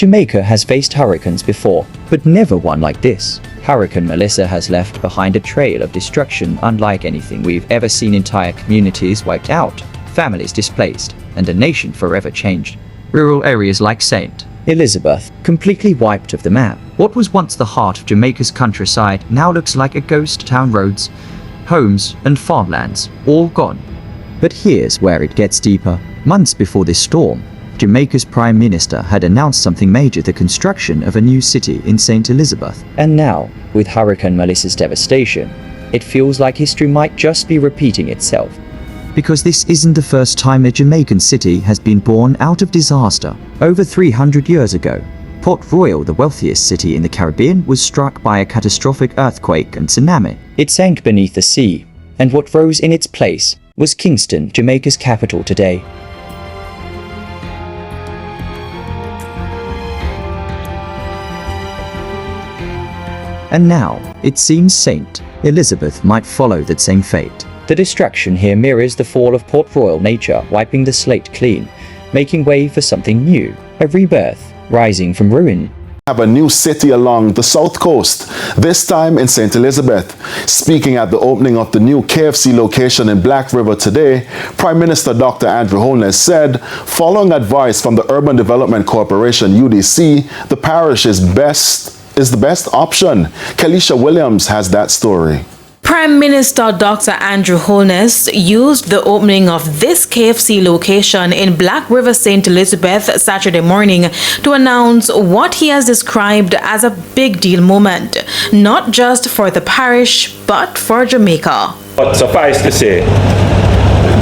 Jamaica has faced hurricanes before, but never one like this. Hurricane Melissa has left behind a trail of destruction unlike anything we've ever seen. Entire communities wiped out, families displaced, and a nation forever changed. Rural areas like St. Elizabeth, completely wiped off the map. What was once the heart of Jamaica's countryside now looks like a ghost town. Roads, homes, and farmlands, all gone. But here's where it gets deeper. Months before this storm, Jamaica's Prime Minister had announced something major: the construction of a new city in St. Elizabeth. And now, with Hurricane Melissa's devastation, it feels like history might just be repeating itself. Because this isn't the first time a Jamaican city has been born out of disaster. Over 300 years ago, Port Royal, the wealthiest city in the Caribbean, was struck by a catastrophic earthquake and tsunami. It sank beneath the sea, and what rose in its place was Kingston, Jamaica's capital today. And now, it seems St. Elizabeth might follow that same fate. The destruction here mirrors the fall of Port Royal, nature wiping the slate clean, making way for something new, a rebirth, rising from ruin. Have a new city along the south coast, this time in St. Elizabeth. Speaking at the opening of the new KFC location in Black River today, Prime Minister Dr. Andrew Holness said, following advice from the Urban Development Corporation UDC, the parish is the best option. Kelisha Williams has that story. Prime Minister Dr. Andrew Holness used the opening of this KFC location in Black River, St. Elizabeth Saturday morning to announce what he has described as a big deal moment, not just for the parish, but for Jamaica. But suffice to say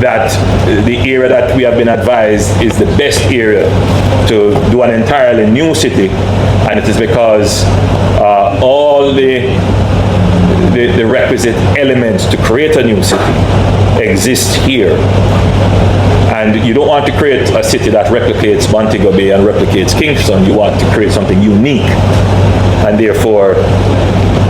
that the area that we have been advised is the best area to do an entirely new city, and it is because all the requisite elements to create a new city exist here. And you don't want to create a city that replicates Montego Bay and replicates Kingston. You want to create something unique. And therefore,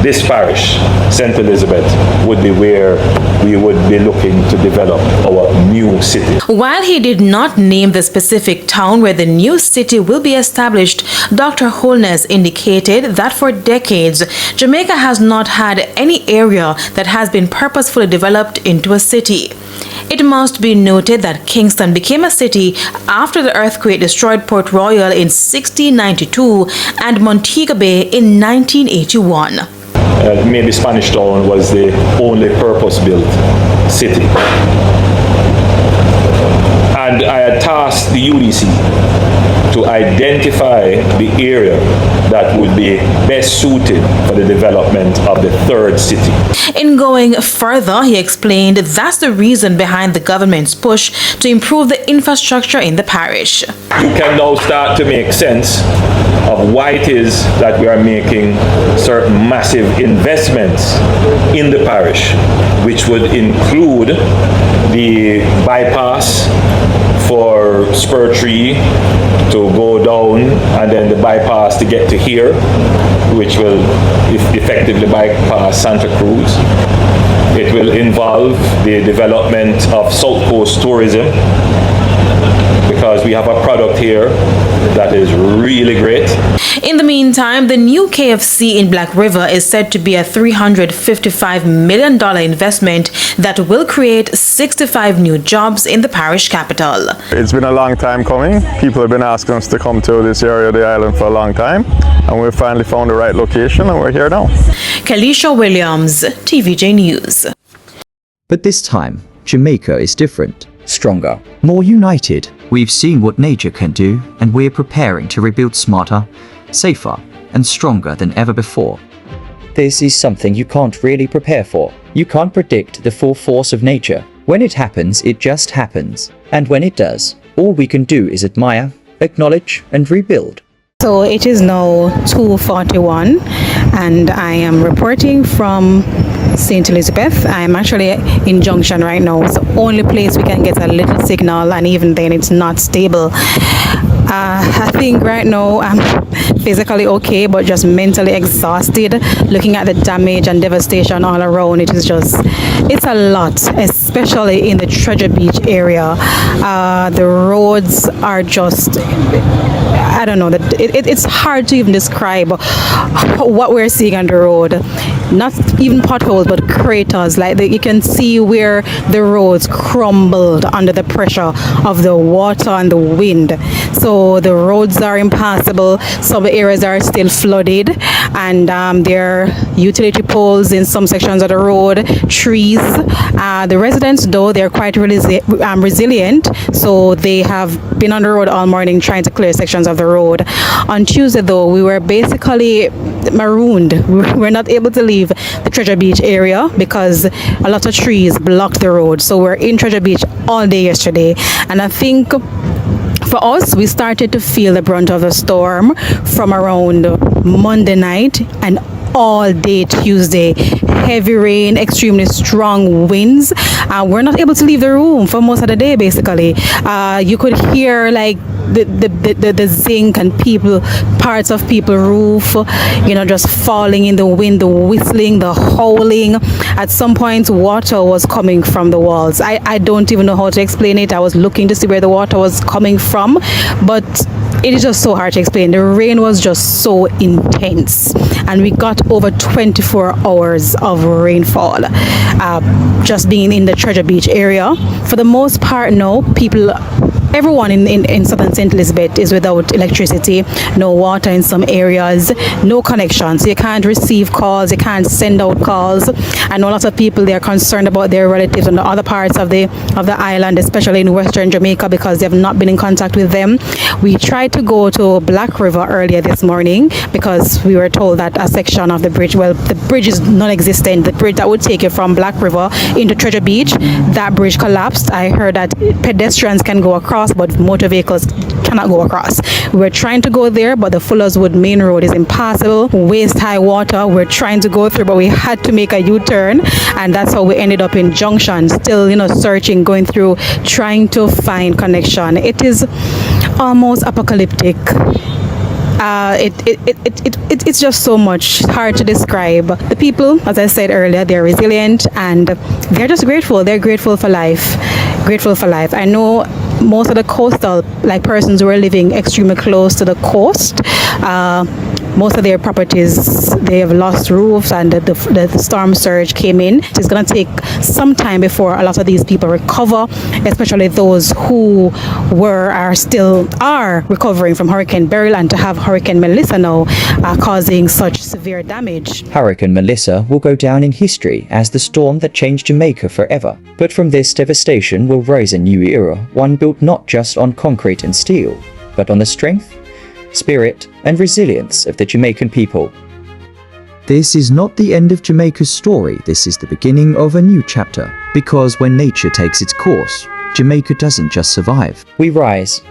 this parish, St. Elizabeth, would be where we would be looking to develop our new city. While he did not name the specific town where the new city will be established, Dr. Holness indicated that for decades, Jamaica has not had any area that has been purposefully developed into a city. It must be noted that Kingston became a city after the earthquake destroyed Port Royal in 1692 and Montego Bay in 1981. Maybe Spanish Town was the only purpose-built city. And I had tasked the UDC to identify the area that would be best suited for the development of the third city. In going further, he explained that's the reason behind the government's push to improve the infrastructure in the parish. You can now start to make sense of why it is that we are making certain massive investments in the parish, which would include the bypass for Spur Tree to go down, and then the bypass to get to here, which will effectively bypass Santa Cruz. It will involve the development of South Coast tourism, because we have a product here that is really great. In the meantime, the new KFC in Black River is said to be a $355 million investment that will create 65 new jobs in the parish capital. It's been a long time coming. People have been asking us to come to this area of the island for a long time, and we've finally found the right location, and we're here now. Kelisha Williams, TVJ News. But this time, Jamaica is different, stronger, more united. We've seen what nature can do, and we're preparing to rebuild smarter, safer, and stronger than ever before. This is something you can't really prepare for. You can't predict the full force of nature. When it happens, it just happens. And when it does, all we can do is admire, acknowledge, and rebuild. So it is now 2:41 and I am reporting from St. Elizabeth. I am actually in Junction right now. It's the only place we can get a little signal, and even then it's not stable. I think right now I'm physically okay, but just mentally exhausted looking at the damage and devastation all around. It's a lot, especially in the Treasure Beach area. The roads are just, I don't know, it's hard to even describe what we're seeing on the road. Not even potholes, but craters. Like you can see where the roads crumbled under the pressure of the water and the wind. So the roads are impassable. Some areas are still flooded, and there are utility poles in some sections of the road, trees. The residents, though, they're quite resilient, so they have been on the road all morning trying to clear sections of the road. On Tuesday, though, we were basically marooned. We're not able to leave the Treasure Beach area because a lot of trees blocked the road. So we're in Treasure Beach all day yesterday, and I think for us, we started to feel the brunt of the storm from around Monday night and all day Tuesday. Heavy rain, extremely strong winds. We're not able to leave the room for most of the day, basically. You could hear like the zinc and parts of people's roof, just falling in the wind, the whistling, the howling. At some point, water was coming from the walls. I don't even know how to explain it. I was looking to see where the water was coming from, but it is just so hard to explain. The rain was just so intense, and we got over 24 hours of rainfall just being in the Treasure Beach area. For the most part, no, everyone in southern St. Elizabeth is without electricity, no water in some areas, no connection. So you can't receive calls, you can't send out calls. I know lots of people, they are concerned about their relatives in the other parts of the island, especially in Western Jamaica, because they have not been in contact with them. We tried to go to Black River earlier this morning because we were told that a section of the bridge, well, the bridge is non-existent. The bridge that would take you from Black River into Treasure Beach, that bridge collapsed. I heard that pedestrians can go across, but motor vehicles cannot go across. We were trying to go there, but the Fuller's Wood main road is impassable, waist high water. We're trying to go through, but we had to make a U-turn, and that's how we ended up in Junction, still searching, going through, trying to find connection. It is almost apocalyptic. It's just so much hard to describe. The people, as I said earlier, they're resilient and they're just grateful. They're grateful for life. Grateful for life. I know most of the coastal persons who are living extremely close to the coast, most of their properties, they have lost roofs, and the storm surge came in. It's going to take some time before a lot of these people recover, especially those who still are recovering from Hurricane Beryl, and to have Hurricane Melissa now causing such severe damage. Hurricane Melissa will go down in history as the storm that changed Jamaica forever. But from this devastation will rise a new era, one built not just on concrete and steel, but on the strength, spirit, and resilience of the Jamaican people. This is not the end of Jamaica's story, this is the beginning of a new chapter. Because when nature takes its course, Jamaica doesn't just survive. We rise,